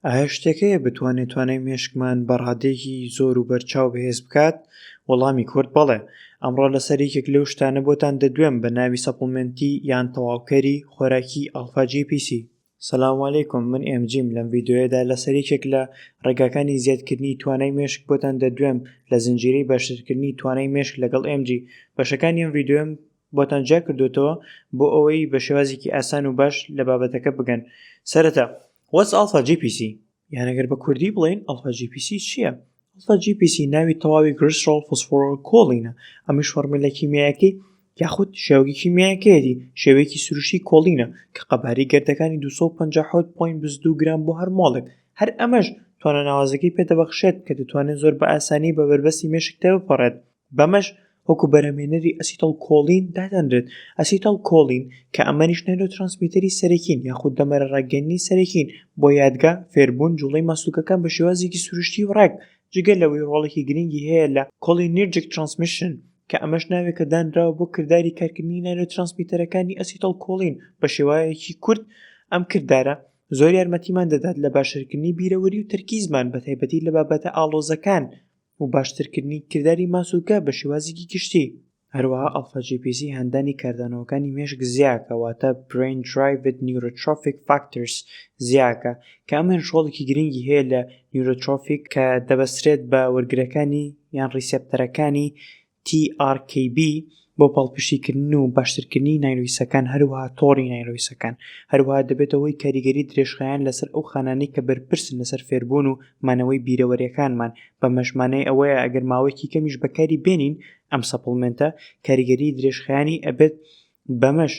ئایا شتێکەیە بتوانێت توانای مێشکمان بە ڕادێکی زۆر و بەرچاو بەهێز بکات؟ وەڵامی کورت بەڵێ. ئەمڕۆ لەسەر یەکێک لەو شتانە بۆتان دەدوێم بە ناوی سەپڵمنتی یان تەواوکەری خۆراکی ئەڵفا جی پی سی. سەلام عەلەیکوم، من ئێمجیم. لەم ڤیدیۆیەدا لەسەر یەکێک لە ڕێگاکانی زیادکردنی توانای مێشک بۆتان دەدوێم لە زنجیرەی باشترکردنی توانای مێشک لەگەڵ ئێمجی. بەشەکانی ئەم ڤیدیۆم بۆتان جیا کردوتەوە بۆ ئەوەی بە شێوازێکی ئاسان و باش لە بابەتەکە بگەن. سەرەتا، What's alpha GPC؟ یان ئەگەر بە کوردی بڵێن ئەڵفا جی پی سی چییە؟ ئەڵفا جی پی سی ناوی تەواوی گلیسرۆل فۆسفۆرۆکۆڵینە. ئەمەش فۆرمولە کیمیایەکەی یاخود شێوەیەکی کیمیایەکەیەتی شێوەیەکی سروشتی کۆڵینە کە قەبارەی گەردەکانی 257.22 گرام بۆ هەر مۆڵێک. هەر ئەمەش توانە ناوازەکەی پێدەبەخشێت کە دەتوانێت زۆر بە ئاسانی بە بەربەستی مێشکتە بپەڕێت. بەمەش وەکو بەرهەمهێنەری ئەسیتەڵ کۆڵین دادەنرێت. ئەسیتەڵ کۆڵین کە ئەمەنیش نەیرۆترانسمیتەری سەرەکین یاخود دەمەرە ڕاگەیەنی سەرەکین بۆ یادگا، فێربوون، جوڵەی ماسوولکەکان بە شێوازێکی سروشتی و ڕێک. جگەل لەوەی ڕۆڵێکی گرنگی هەیە لە کۆلینێرجیک ترانسمیشن کە ئەمەش ناوێکە دانراوە بۆ کردداری کارکردنی نایرۆترانسمیتەرەکانی ئەسیتەڵ کۆڵین بە شێوایەکی کورت. ئەم کرددارە زۆر یارمەتیمان دەدات لە باشترکردنی بیرەوەری و تەرکیزمان بە تایبەتی لە بابەتە ئاڵۆزەکان و باشترکردنی کردداری ماسوولکە بە شێوازێکی گشتی. هەروەها ئەڵفا جی پی سی هەندانی کاردانەوەکانی مێشک زیاکە واتە Brain Derived Neurotrophic Factors زیاکە کە ئەمەش ڕۆڵێکی گرنگی هەیە لە نیورۆترۆفیک کە دەبەسترێت بە وەرگرەکانی یان ڕیسێپتەرەکانی TRKB بۆ پاڵپشتیکردن و باشترکردنی نایرۆیسەکان، هەروەها تۆڕی نایرۆیسەکان. هەروەها دەبێتەوەی کاریگەری درێژخایەن لەسەر ئەو خانانەی کە بەرپرسن لەسەر فێربوون و مانەوەی بیرەوەریەکانمان. بە مەژمانەی ئەوەیە ئەگەر ماوەیەکی کەمیش بەکاری بێنین ئەم سەپڵمنتە کاریگەری درێژخایانی ئەبێت بەمەش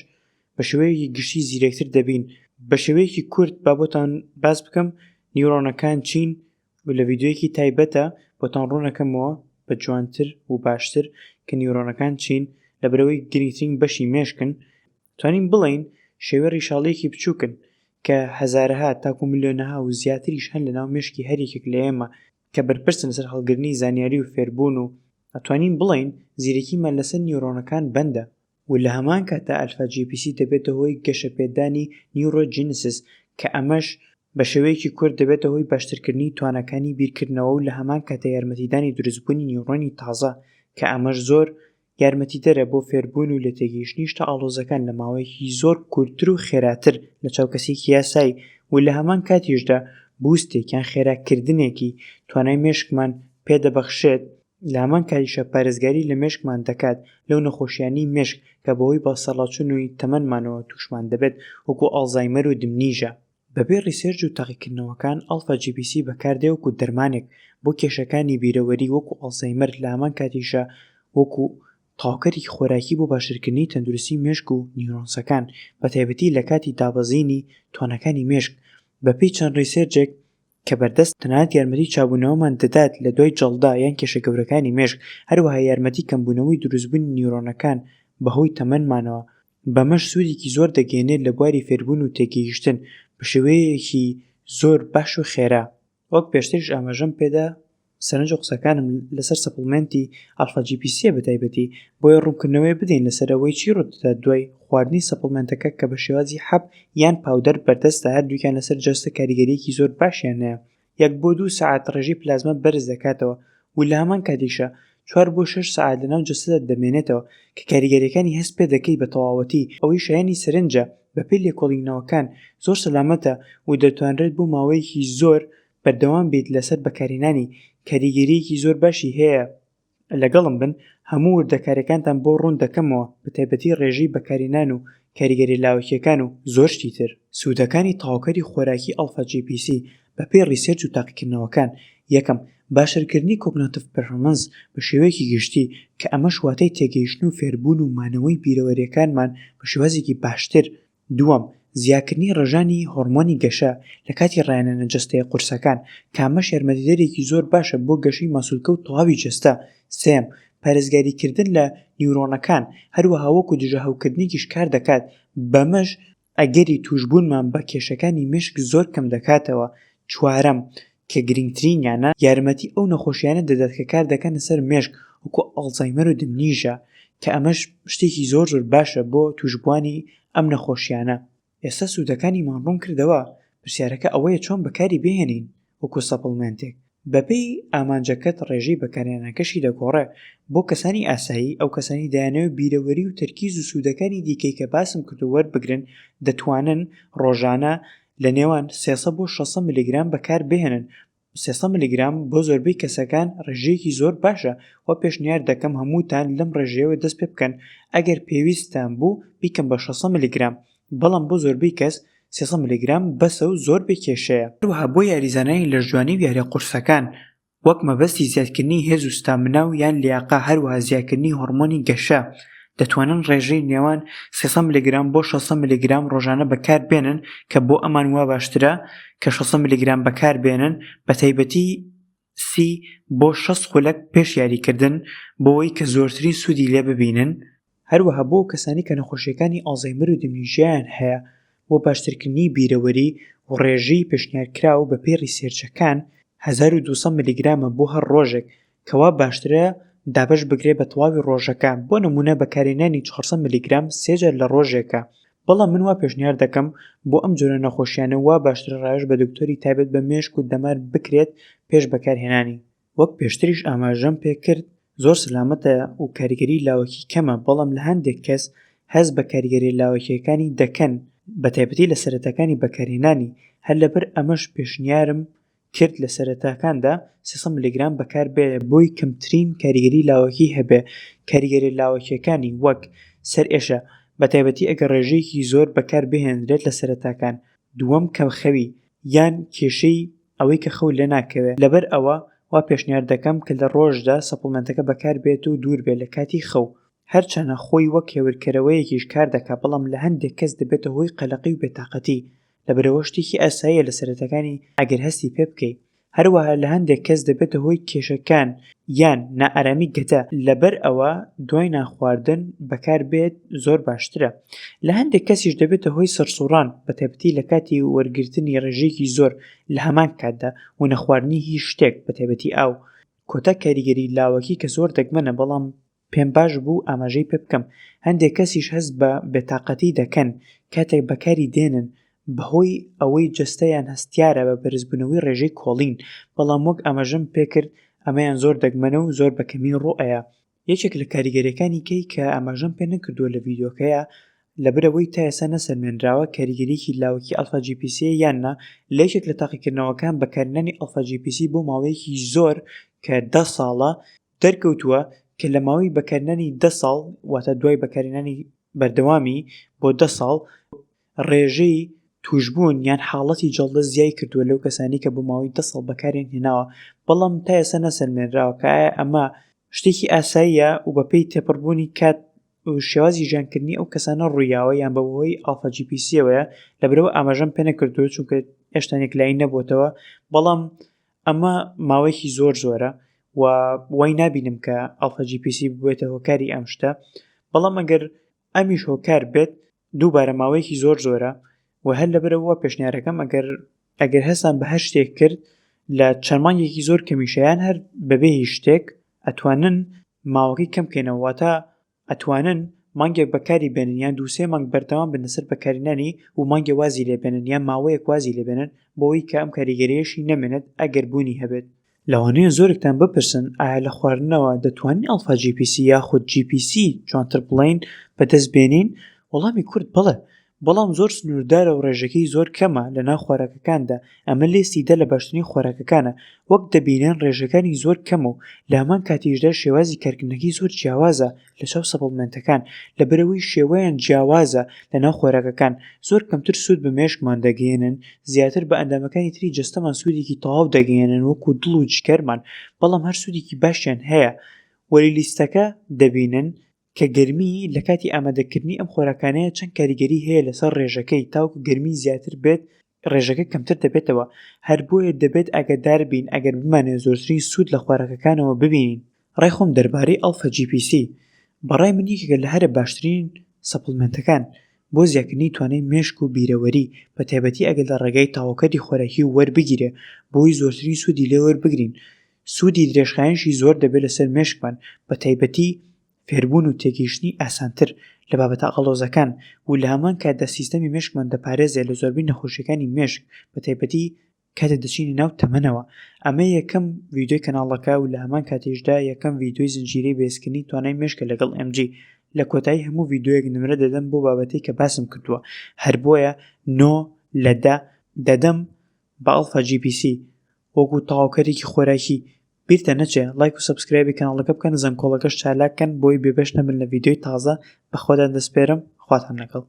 بە شێوەیەکی گشتی زیرەکتر دەبین. بە شێوەیەکی کورت بابەتان باس بکەم نیورۆنەکان چین و لە ڤیدیۆیەکی تایبەتە بۆتان ڕوونەکەمەوە بە جوانتر و باشتر کە نیورۆنەکان چین لەبەرەوەی گرنگترین بەشی مێشکن. توانین بڵین شێوە ڕیشاڵەیەکی بچووکن کە هەزارەها تاکو ملیۆنەها و زیاتریش هەن لە ناو مێشکی هەرێکێک لە ئێمە کە بەرپرسن لەسەر هەڵگرنی زانیاری و فێربوون و ئەتوانین بڵین زیرەکیمان لەسەر نیورۆنەکان بەندە و لە هەمان کاتە ئەلفا جی پی سی دەبێتە هۆی گەشەپێدانی نیورۆجینسیس کە ئەمەش بە شێوەیەکی کورت دەبێتە هۆی باشترکردنی توانەکانی بیرکردنەوە و لە هەمان کاتە یارمەتیدانی دروستبوونی نیورۆنی تازە کە ئەمەش زۆر یارمەتیدەرە بۆ فێربوون و لە تێگەیشتنی شتە ئاڵۆزەکان لە ماوەیەکی زۆر کورتتر و خێراتر لە چاوکەسێکی یاسایی و لە هەمان کاتیشدا بوستێکیان خێراکردنێکی توانای مێشکمان پێدەبەخشێت. لە هەمان کاتیشە پارێزگاری لە مێشکمان دەکات لەو نەخۆشیانی مێشک کە بەهۆی باسەڵاچوونەوەی تەمەنمانەوە تووشمان دەبێت وەکو ئەڵزایمەر و دمنیژە. بەبێ ڕیسێرچ و تاقیکردنەوەکان ئەڵفا جی پی سی بەکاردێ وەکو دەرمانێک بۆ کێشەکانی بیرەوەری وەکو ئەڵزایمەر، لە هەمان کاتیشە وەکو تاوکەری خۆراکی بۆ باشترکردنی تەندروستی مێشک و نیورۆنسەکان بە تایبەتی لە کاتی دابەزینی توانەکانی مێشک. بەپێی چەند ڕیسێرچێک کە بەردەست تەنانەت یارمەتی چابوونەوەمان دەدات لە دوای جەڵدا یان کێشە گەورەکانی مێشک، هەروەها یارمەتی کەمبوونەوەی دروستبوونی نیورۆنەکان بەهۆی تەمەنمانەوە. بەمەش سوودێکی زۆر دەگەێنێت لە بواری فێربوون و تێگەیشتن بە شێوەیەکی زۆر باش و خێرا. وەک پێشترش ئاماژەم پێدا سەرنج قسەکانم لەسەر سەپڵمنتی ئەڵفا جی پی سی بە تایبەتی بۆیە ڕوونکردنەوەی بدەین لەسەر ئەوەی چی ڕوودەدات دوای خواردنی سەپڵمنتەکە کە بە شێوازی حەب یان پاودەر بەردەستە. هەردووکیان لەسەر جەستە کاریگەریەکی زۆر باشیان هەیە. 1 بۆ 2 سەعات ڕێژەی پلازمە بەرز دەکاتەوە و لە هەمان کاتیشە 4 بۆ 6 سەعات لەناو جەستەدا دەمێنێتەوە کە کاریگەریەکانی هەست پێ دەکەی بە تەواوەتی. ئەوەی شایانی سەرنجە بەپێی لێکۆڵینەوەکان زۆر سەلامەتە و دەتوانرێت بۆ ماوەیەکی زۆر بەردەوام بێت لەسەر بەکارهێنانی کاریگەریەکی زۆر باشی هەیە. لەگەڵم بن هەموو وردەکاریەکانتان بۆ ڕوون دەکەمەوە بە تایبەتی ڕێژەی بەکارهێنان و کاریگەری لاوەکیەکان و زۆر شتی تر. سوودەکانی تاوکەری خۆراکی ئەڵفا جی پی سی بەپێی ڕیسێرچ و تاقیکردنەوەکان: یەکەم، باشترکردنی کۆگنیتیڤ پەرفۆرمەنس بە شێوەیەکی گشتی کە ئەمەش واتای تێگەیشتن و فێربوون و مانەوەی بیرەوەریەکانمان بە شێوازێکی باشتر. دووەم، زیادکردنی ڕێژانی هۆرمۆنی گەشە لە کاتی ڕایانەنە جەستەیە قورسەکان کە ئەمەش یارمەتیدەرێکی زۆر باشە بۆ گەشەی ماسوولکە و تەواوی جەستە. سێم، پارێزگاریکردن لە نیورۆنەکان هەروەها وەکو دژە هەوکردنێکیش کار دەکات. بەمەش ئەگەری توشبوونمان بە کێشەکانی مێشک زۆر کەم دەکاتەوە. چوارەم، کە گرنگترینیانە، یارمەتی ئەو نەخۆشیانە دەدات کە کار دەکەن لەسەر مێشک وەکو ئەڵزایمەر و دمنیژە کە ئەمەش شتێکی زۆر زۆر باشە بۆ توشبوانی ئەم نەخۆشیانە. ئێستا سوودەکانی ماڕوون کردەوە. پرسیارەکە ئەوەیە چۆن بەکاری بهێنین وەکو سەپڵمنتێک بەپێی ئامانجەکەت ڕێژەی بەکارهێنانەکەشی دەگۆڕێ بۆ کەسانی ئاسایی ئەو کەسانی دایانەوە بیرەوەری و تەرکیز و سوودەکانی دیکەی کە باسم کردو وەربگرن دەتوانن ڕۆژانە لە نێوان 300 بۆ 600 میلیگرام بەکار بهێنن 300 میلیگرام بۆ زۆربەی کەسەکان ڕێژەیەکی زۆر باشە و پێشنیار دەکەم هەمووتان لەم ڕێژەیەوە دەست پێ بکەن ئەگەر پێویستتان بوو بیکەم بە 600 میلیگرام بەڵام بۆ زۆربەی کەس 300 میلیگرام بەسە و زۆر بێکێشەیە هەروەها بۆ یاریزانانی لەشجوانی و یاریە قورسەکان وەک مەبەستی زیادکردنی هێز و ستامنا و یان لیاقا هەروەها زیادکردنی هۆرمۆنی گەشە دەتوانن ڕێژەی نێوان 300 میلیگرام بۆ 600 میلیگرام ڕۆژانە بەکار بێنن کە بۆ ئەمان وا باشترە کە 600 میلیگرام بەکار بێنن بە تایبەتی 30 بۆ 6 خولەک پێش یاریکردن بۆەوەی کە زۆرترین سوودی لێ ببینن هەروەها بۆ کەسانی کە نەخۆشیەکانی ئالزایمەر و دمنیژیان هەیە بۆ باشترکردنی بیرەوەری و ڕێژەی پێشنیارکراو بە پێی ریسێرچەکان 1200 میلیگرامە بۆ هەر ڕۆژێک کەوا باشترە دابش بگرێ بە تەواوی ڕۆژەکە بۆ نمونە بەکارهێنانی 400 میلیگرام سێجار لە ڕۆژێکە بەڵام من وا پێشنیار دەکەم بۆ ئەم جۆرە نەخۆشیانە وا باشتر ڕایش بە دکتۆری تایبەت بە مێشک و دەمار بکرێت پێش بەکارهێنانی وەک پێشتریش ئاماژەم پێکرد زۆر سلامەتە و کاریگەری لاوەکی کەمە بەڵام لە هەندێک کەس هەز بە کاریگەری لاوەکیەکانی دەکەن بە تایبەتی لە سەرەتاکانی بەکارهێنانی هەر لەبەر ئەمەش پێشنیارم کرد لە سەرەتاکاندا 300 میلیگرام بەکار بێ بۆی کەمترین کاریگەری لاوەکی هەبێ کاریگەری لاوەکیەکانی وەک سەر ئێشە بە تایبەتی ئەگەر ڕێژەیەکی زۆر بەکار بهێنرێت لە سەرەتاکان دووەم کەم خەوی یان کێشەی ئەوەی کە خەو لێ ناکەوێت لەبەر ئەوە وا پێشنیار دەکەم کە لە ڕۆژدا سەپڵمنتەکە بەکار بێت و دوور بێت لە کاتی خەو هەرچەنە خۆی وەک هێورکەرەوەیەکیش کار دەکات بەڵام لە هەندێک کەس دەبێتە هۆی قەلەقی و بێتاقەتی لەبەرەوە شتێکی ئاساییە لە سەرەتاکانی ئەگەر هەستی پێ بکەیت هەروەها لە هەندێک کەس دەبێتە هۆی کێشەکان یان نائارامی گەتە لەبەر ئەوە دوای ناخواردن بەکار بێت زۆر باشترە لە هەندێک کەسیش دەبێتە هۆی سەرسوڕان بە تایبەتی لە کاتی وەرگرتنی ڕێژەیەکی زۆر لە هەمان کاتدا و نەخواردنی هیچ شتێک بە تایبەتی ئاو کۆتا کاریگەری لاوەکی کە زۆر دەگمەنە بەڵام پێم باش بوو ئاماژەی پێ بکەم هەندێک کەسیش هەست بە بێتاقەتی دەکەن کاتێک بەکاری دێنن بەهۆی ئەوەی جستەیان هەستیارە بە بەرزبوونەوەی ڕێژەی کۆڵین بەڵام وەک ئاماژەم پێکرد ئەمەیان زۆر دەگمەنە و زۆر بەکەمی ڕۆئەیە یەکێک لە کاریگەریەکانی کەی کە ئاماژەم پێ نەکردووە لە ڤیدۆکەیە لەبەرەوەی تا ئێستا نەسەرمێنراوە کاریگەریەکی لاوەکی ئەلفا جی پی سی یاننا لە یەکێک لە تاقیکردنەوەکان بەکارهێنانی ئەلفا جی پی سی بۆ ماوەیەکی زۆر کە 10 ساڵە دەرکەوتووە کە لە ماوەی بەکارهێنانی 10 ساڵ واتە دوای بەکارهێنانی بەردەوامی بۆ 10 ساڵ ڕێژەی توشبوون یان حاڵەتی جەڵدە زیای کردووە لەو کەسانی کە بۆ ماوەی 10 ساڵ بەکارێن هێناوە بەڵام تا ئێستا نەسەرمێنراوە کە ئەمە شتێکی ئاساییە و بەپێی تێپەڕبوونی کات و شێوازی ژیانکردنی ئەو کەسانە ڕوویاوە یان بەبەوەی ئەلفا جی پی سیەوەیە لەبەرەوە ئاماژەم پێ نەکردووە چونکە هێشتانێک لای نەبووتەوە بەڵام ئەمە ماوەیەکی زۆر زۆرە و وای نابینم کە ئەلفا جی پی سی ببێتە هۆکاری ئەم شتە بەڵام ئەگەر ئەمیش هۆکار بێت دووبارە ماوەیەکی زۆر زۆرە و هەر لەبەرەوە پێشنیارەکەم ئەگەر هەستان بە هەر شتێک کرد لە چەند مانگێکی زۆر کەمیشەیان هەر بەبێ هیچ شتێک ئەتوانن ماوەکەی کەم بکەینەوەواتە ئەتوانن مانگێک بەکاری بێنن یان دووسێ مانگ بەردەوام بن لەسەر بەکارهێنانی و مانگێ وازی لێبێنن یان ماوەیەک وازی لێبێنن بۆەوەی کە ئەم کاریگەریەشی نەمێنێت ئەگەر بوونی هەبێت لەوانەیە زۆرێکتان بپرسن ئایا لە خواردنەوە دەتوانین ئەلفا جی پی سی یاخود جی پی سی جوانتر بڵین بەدەست بێنین وەڵامی کورد بڵێ بەڵام زۆر سنووردارە و ڕێژەکەی زۆر کەمە لە ناو خواراکەکاندا ئەمە لێستیدا لە باشترین خواراکەکانە وەک دەبینێن ڕێژەکانی زۆر کەم و لە هەمان کاتیشدا شێوازی کارکردنەکەی زۆر جیاوازە لە چاو سەپڵمنتەکان لەبەرەوەی شێوەیان جیاوازە لە ناو خۆراکەکان زۆر کەمتر سوود بە مێشکمان دەگەێنن زیاتر بە ئەندامەکانی تری جستەمان سوودێکی تەواو دەگەێنن وەکو دڵ و جگەرمان بەڵام هەر سوودێکی باشیان هەیە وەری لیستەکە دەبینن کە گەرمی لە کاتی ئامادەکردنی ئەم خۆراکانەیە چەند کاریگەری هەیە لەسەر ڕێژەکەی تاوکو گەرمی زیاتر بێت ڕێژەکە کەمتر دەبێتەوە هەر بۆیە دەبێت ئاگادار بین ئەگەر بمانێت زۆرترین سوود لە خۆراکەکانەوە ببینین ڕێخۆم دەربارەی ئەلفا جی پی سی بەڕای من یەکێکە لە هەرە باشترین سەپڵمنتەکان بۆ زیادکردنی توانای مێشک و بیرەوەری بە تایبەتی ئەگەر لە ڕێگای تاوەکەری خۆراکی وەربگیرێ بۆی زۆرترین سوودی لێ وەربگرین سوودی درێژخایەنشی زۆر دەبێت لەسەر مێشکمان بە تایبەتی فێربوون و تێگەیشتنی ئاسانتر لە بابەتە ئەقەڵۆزەکان و لە هەمان کاتدا سیستەمی مێشکمان دەپارێزێت لە زۆربەی نەخۆشیەکانی مێشک بە تایبەتی کاتێک دەچینە ناو تەمەنەوە. ئەمە یەکەم ڤیدیۆی کەناڵەکە و لە هەمان کاتێشدا یەکەم ڤیدیۆی زنجیرەی بەهێزکردنی توانای مێشکە لەگەڵ MG. لە کۆتایی هەموو ڤیدیۆیەک نمرە دەدەم بۆ بابەتەی کە باسم کردووە، هەر بۆیە 9 لە 10 دەدەم بە ئەڵفا GPC وەکو تەواوکەرێکی خۆراکی. بیرتە نەچێ لایک و سەبسکرایبی کەناڵەکە بکەن، زەنگۆڵەکەش چالاکەن بۆی بێبەش نەبن لە ڤیدیۆی تازە. بەخۆدان دەسپێرم، خواتان لەگەڵ.